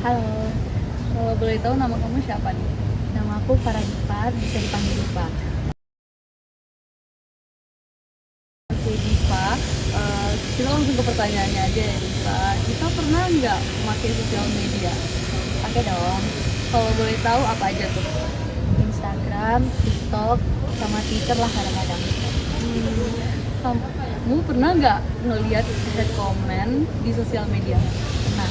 Halo, Kalau boleh tahu nama kamu siapa nih? nama aku Farah Dipa, bisa dipanggil Dipa. Oke Diva, kita langsung ke pertanyaannya aja ya Diva. Diva pernah nggak memakai sosial media? Pakai dong, Kalau boleh tahu apa aja tuh? Instagram, TikTok, sama Twitter lah kadang-kadang. Kamu pernah nggak ngelihat head comment di sosial media? Pernah.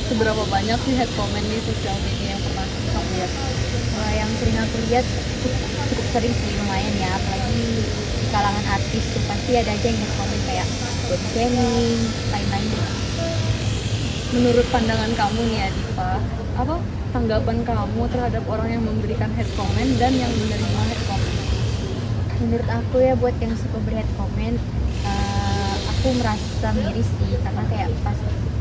Seberapa banyak sih head comment di sosial media yang pernah kamu lihat? Kalau yang sering aku lihat cukup sering sih, lumayan ya, apalagi di kalangan artis tuh pasti ada aja yang komen kayak body shaming, lain-lain deh. Menurut pandangan kamu nih ya Diva, apa tanggapan kamu terhadap orang yang memberikan head comment dan yang menerima head comment? Menurut aku ya, buat yang suka beread komen, aku merasa miris sih, karena kayak pas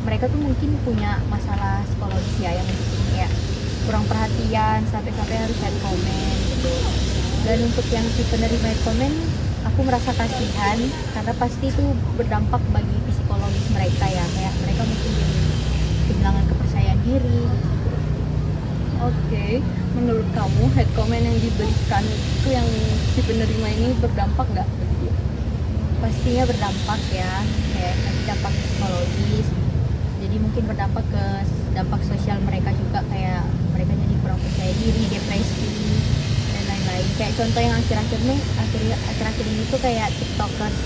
mereka tuh mungkin punya masalah psikologis ya, yang bikin kayak kurang perhatian sampai-sampai harus head comment gitu. Dan untuk yang si penerima head comment, aku merasa kasihan karena pasti itu berdampak bagi psikologis mereka ya, kayak mereka mungkin jadi kehilangan kepercayaan diri. Oke, menurut kamu head comment yang diberikan itu yang si penerima ini berdampak nggak bagi dia? Pastinya berdampak ya, kayak nanti dampak psikologis, jadi mungkin berdampak ke dampak sosial mereka juga, kayak mereka jadi kurang percaya diri, depresi, dan lain-lain. Kayak contoh yang akhir-akhir ini tuh kayak tiktokers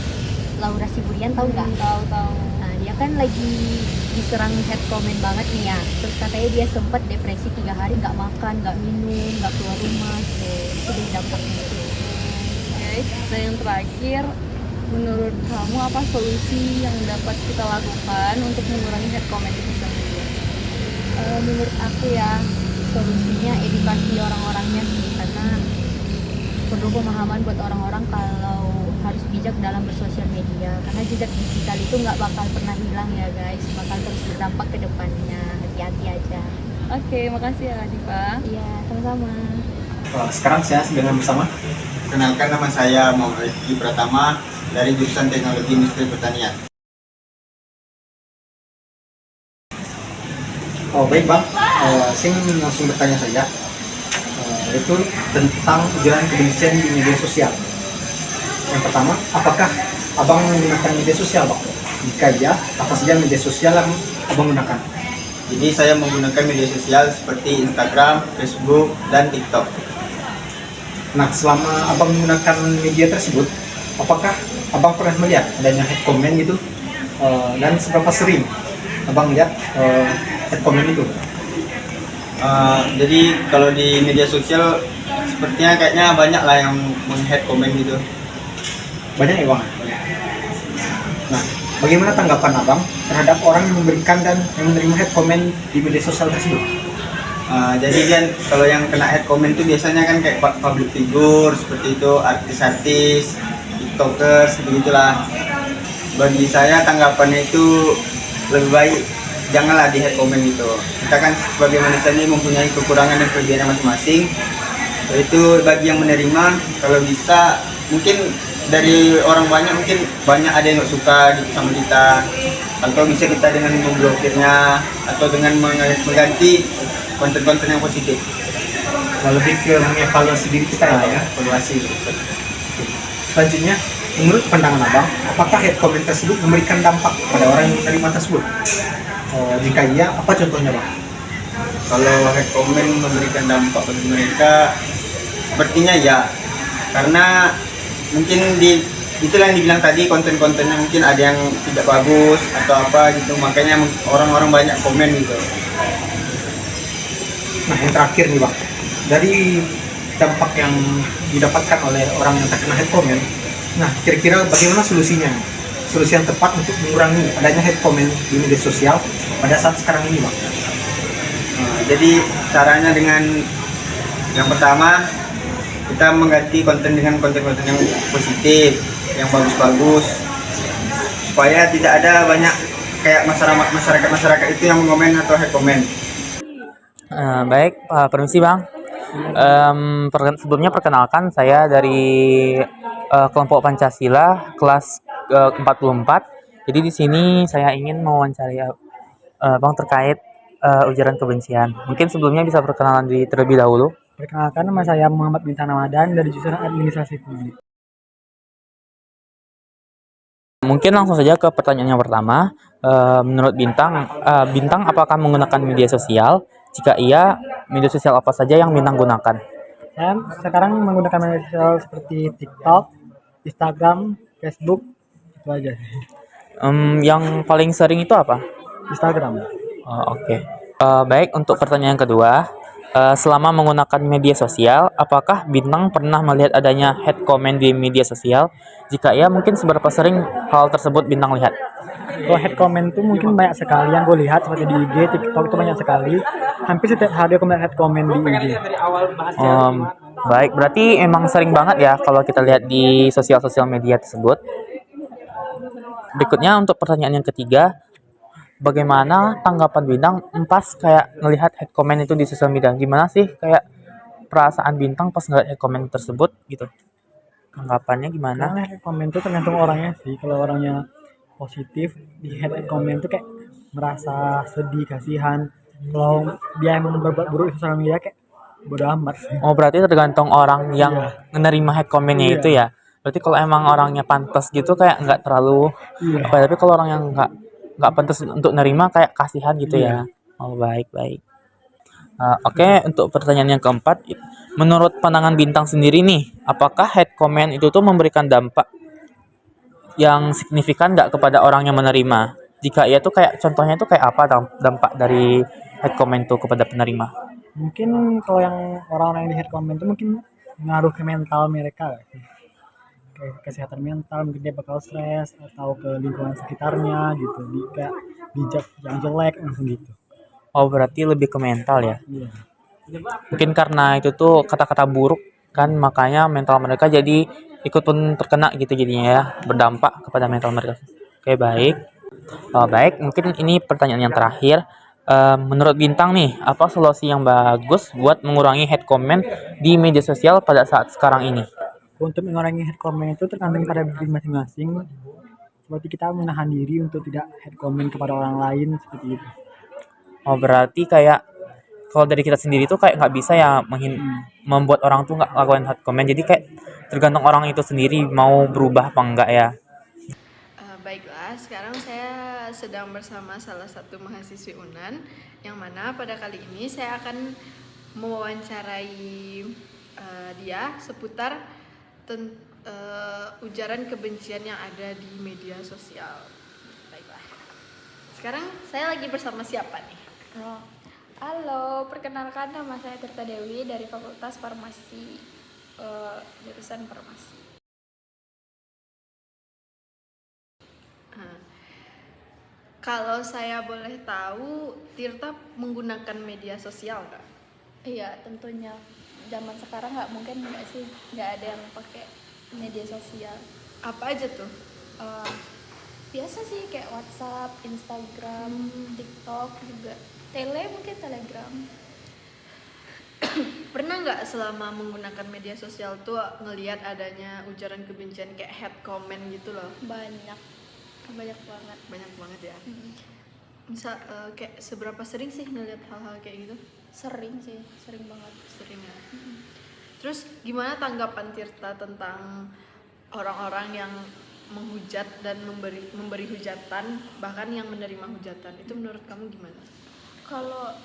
Laura Siburian, tahu nggak? Tahu-tahu. Nah, dia kan lagi diserang head comment banget nih ya, terus katanya dia sempat depresi 3 hari, nggak makan, nggak minum, nggak keluar rumah tuh. Itu deh dampaknya tuh. Oke, nah yang terakhir, menurut kamu apa solusi yang dapat kita lakukan untuk mengurangi head comment di sosial media? Menurut aku ya, solusinya edukasi orang-orangnya sih, karena perlu pemahaman buat orang-orang kalau harus bijak dalam bersosial media, karena jejak digital itu nggak bakal pernah hilang ya guys, bakal terus berdampak ke depannya. Hati-hati aja. Oke, makasih ya Diva. Iya, sama-sama. Sekarang saya sedang bersama. Kenalkan, nama saya Muhammad Rifki Pratama dari jurusan Teknologi Industri Pertanian. Oh baik bang, saya ingin langsung bertanya saja. Itu tentang ujaran kebencian di media sosial. Yang pertama, apakah abang menggunakan media sosial bang? Jika iya, apa saja media sosial yang abang gunakan? Jadi saya menggunakan media sosial seperti Instagram, Facebook, dan TikTok. Nah, selama abang menggunakan media tersebut, apakah abang pernah melihat adanya head comment gitu? Dan seberapa sering abang lihat head comment itu? Jadi kalau di media sosial sepertinya kayaknya banyak lah yang meng-head comment gitu. Banyak ya bang? Nah, bagaimana tanggapan abang terhadap orang yang memberikan dan yang menerima head comment di media sosial tersebut? Jadi kan kalau yang kena head comment itu biasanya kan kayak public figure seperti itu, artis-artis, tiktokers, begitulah. Bagi saya tanggapannya itu lebih baik janganlah di head comment gitu. Kita kan sebagai manusia ini mempunyai kekurangan dan kelebihannya masing-masing. Itu bagi yang menerima, kalau bisa mungkin dari orang banyak mungkin banyak ada yang nggak suka gitu sama kita, atau bisa kita dengan memblokirnya atau dengan mengganti konten-konten yang positif. Lebih ke mengevaluasi diri kita ya. Evaluasi. Selanjutnya, menurut pandangan abang, apakah head comment tersebut memberikan dampak pada orang yang menerima tersebut? Jika iya, apa contohnya bang? Kalau head comment memberikan dampak bagi mereka, sepertinya ya, karena mungkin itulah yang dibilang tadi, konten-kontennya mungkin ada yang tidak bagus atau apa gitu, makanya orang-orang banyak komen gitu. Nah, yang terakhir nih bang, dari dampak yang didapatkan oleh orang yang terkena head comment, nah kira-kira bagaimana solusinya? Solusi yang tepat untuk mengurangi adanya head comment di media sosial pada saat sekarang ini bang? Jadi caranya dengan yang pertama, kita mengganti konten dengan konten-konten yang positif, yang bagus-bagus, supaya tidak ada banyak kayak masyarakat itu yang mengomen atau head comment. Baik, permisi Bang. Sebelumnya perkenalkan, saya dari kelompok Pancasila kelas 44. Jadi di sini saya ingin mewawancari Bang terkait ujaran kebencian. Mungkin sebelumnya bisa perkenalan diri terlebih dahulu. Perkenalkan, nama saya Muhammad Bintang Ramadan dari jurusan Administrasi Publik. Mungkin langsung saja ke pertanyaan yang pertama. Menurut Bintang apakah menggunakan media sosial? Jika iya, media sosial apa saja yang Bintang gunakan? Saya sekarang menggunakan media sosial seperti TikTok, Instagram, Facebook, itu aja. Yang paling sering itu apa? Instagram. Oh, oke. Baik, untuk pertanyaan kedua, selama menggunakan media sosial, apakah Bintang pernah melihat adanya hate comment di media sosial? Jika iya, mungkin seberapa sering hal tersebut Bintang lihat? Kalau head comment tuh mungkin banyak sekali yang gue lihat, seperti di IG, TikTok itu banyak sekali. Hampir setiap hari aku melihat head comment di IG. Baik, berarti emang sering banget ya kalau kita lihat di sosial media tersebut. Berikutnya untuk pertanyaan yang ketiga, bagaimana tanggapan Bintang pas kayak ngelihat head comment itu di sosial media? Gimana sih kayak perasaan Bintang pas ngelihat head comment tersebut gitu? Tanggapannya gimana? Karena head comment itu tergantung orangnya sih. Kalau orangnya positif, di head comment tuh kayak merasa sedih, kasihan. Kalau dia emang berbuat buruk di sosial media kayak bodo amat sih. Oh, berarti tergantung orang yang menerima head comment-nya Iya. itu ya. Berarti kalau emang orangnya pantas gitu kayak nggak terlalu Iya. tapi kalau orang yang nggak pantas untuk nerima kayak kasihan gitu ya. Oh, baik. Oke, untuk pertanyaan yang keempat, menurut pandangan Bintang sendiri nih, apakah head comment itu tuh memberikan dampak yang signifikan nggak kepada orang yang menerima? Jika iya tuh kayak contohnya tuh kayak apa dampak dari head comment tuh kepada penerima? Mungkin kalau yang orang-orang yang di head comment itu mungkin ngaruh ke mental mereka gak sih? Kayak kesehatan mental, mungkin dia bakal stres atau ke lingkungan sekitarnya gitu, kayak dijudge yang jelek langsung gitu. Oh, berarti lebih ke mental ya. Iya. Mungkin karena itu tuh kata-kata buruk kan, makanya mental mereka jadi ikut pun terkena gitu jadinya ya, berdampak kepada mental mereka. Oke, baik. Baik, mungkin ini pertanyaan yang terakhir. Menurut Bintang nih, apa solusi yang bagus buat mengurangi hate comment di media sosial pada saat sekarang ini? Untuk mengurangi head comment itu tergantung pada diri masing-masing. Seperti kita menahan diri untuk tidak head comment kepada orang lain seperti itu. Oh, berarti kayak kalau dari kita sendiri tuh kayak nggak bisa ya membuat orang tuh nggak lakukan hate comment. Jadi kayak tergantung orang itu sendiri mau berubah apa enggak ya. Baiklah, sekarang saya sedang bersama salah satu mahasiswi UNAN yang mana pada kali ini saya akan mewawancarai dia seputar ujaran kebencian yang ada di media sosial. Baiklah, sekarang saya lagi bersama siapa nih? Halo, perkenalkan nama saya Tirta Dewi dari Fakultas Farmasi, jurusan Farmasi. Kalau saya boleh tahu, Tirta menggunakan media sosial nggak? Iya, tentunya. Zaman sekarang nggak sih, nggak ada yang pakai media sosial. Apa aja tuh? Biasa sih kayak WhatsApp, Instagram, TikTok juga. Mungkin Telegram. Pernah nggak selama menggunakan media sosial tuh ngelihat adanya ujaran kebencian kayak hate comment gitu loh? Banyak banget. Banyak banget ya. Misal kayak seberapa sering sih ngelihat hal-hal kayak gitu? Sering banget. Sering ya. Terus gimana tanggapan Tirta tentang orang-orang yang menghujat dan memberi hujatan, bahkan yang menerima hujatan? Itu menurut kamu gimana? Kalau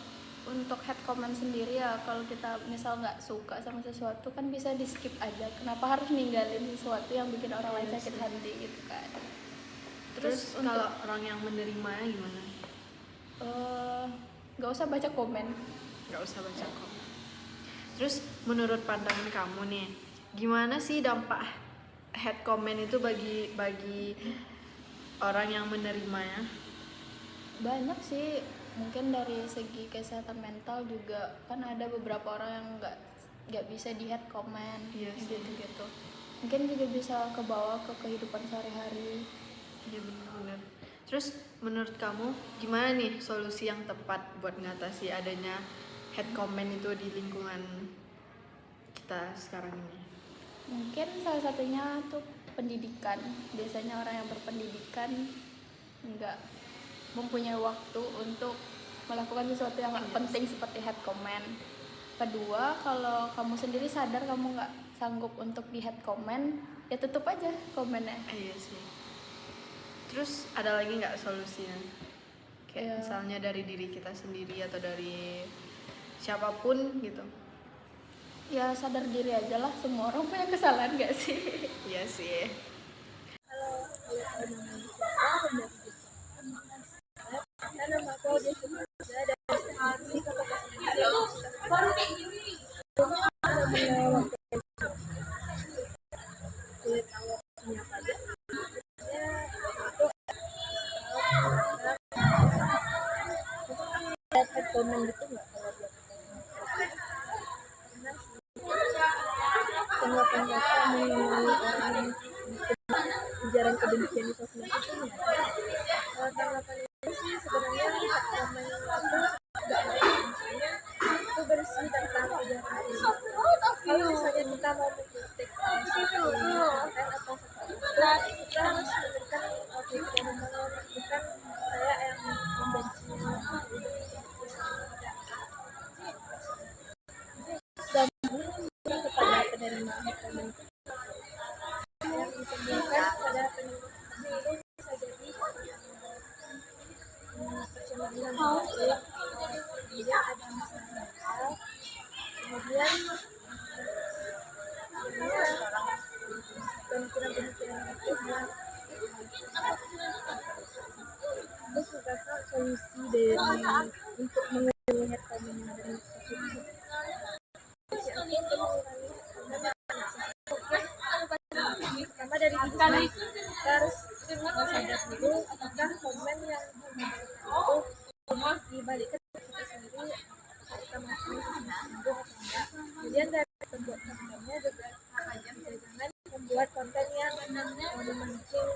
untuk head comment sendiri ya, kalau kita misal nggak suka sama sesuatu kan bisa di skip aja. Kenapa harus ninggalin sesuatu yang bikin orang lain sakit hati gitu kan? Terus kalau orang yang menerimanya gimana? Nggak usah baca komen. Terus menurut pandangan kamu nih, gimana sih dampak head comment itu bagi orang yang menerimanya? Banyak sih, mungkin dari segi kesehatan mental juga kan ada beberapa orang yang nggak bisa di head comment. Yes. gitu. Mungkin juga bisa kebawa ke kehidupan sehari-hari. Iya, benar. Terus menurut kamu gimana nih solusi yang tepat buat mengatasi adanya head comment itu di lingkungan kita sekarang ini? Mungkin salah satunya tuh pendidikan. Biasanya orang yang berpendidikan nggak mempunyai waktu untuk melakukan sesuatu yang nggak penting seperti head comment. Kedua, kalau kamu sendiri sadar kamu nggak sanggup untuk di head comment, ya tutup aja komennya. Iya sih. Terus ada lagi nggak solusinya? Kayak Iya. misalnya dari diri kita sendiri atau dari siapapun gitu. Ya sadar diri aja lah, semua orang punya kesalahan gak sih? Iya sih. Head comment gitu nggak kalau buat tanggapan kakak mengenai orang yang ujaran kebencian di sosmed itu nggak? Kalau tanggapan itu sih sebenarnya head comment itu nggak ada, misalnya itu bersih tentang ujaran kebencian. Kalau misalnya kita mau mengkritik konten atau sesuatu, kita harus memberikan kritik yang membangun, bukan kayak yang membenci. Kepada penerima komen yang ditemukan pada penerima itu bisa jadi percobaan baik, kemudian ada masalah mental, kemudian pemikiran-pemikiran negatif yang terus juga solusi dari untuk mengurangi head comment yang ada di sosial media. Pertama dari diri sendiri, kita harus sadar dulu apakah komen yang itu dibalikkan ke kita sendiri, apakah kita mampu sembuh atau enggak. Kemudian dari pembuat kontennya juga jangan membuat konten yang memancing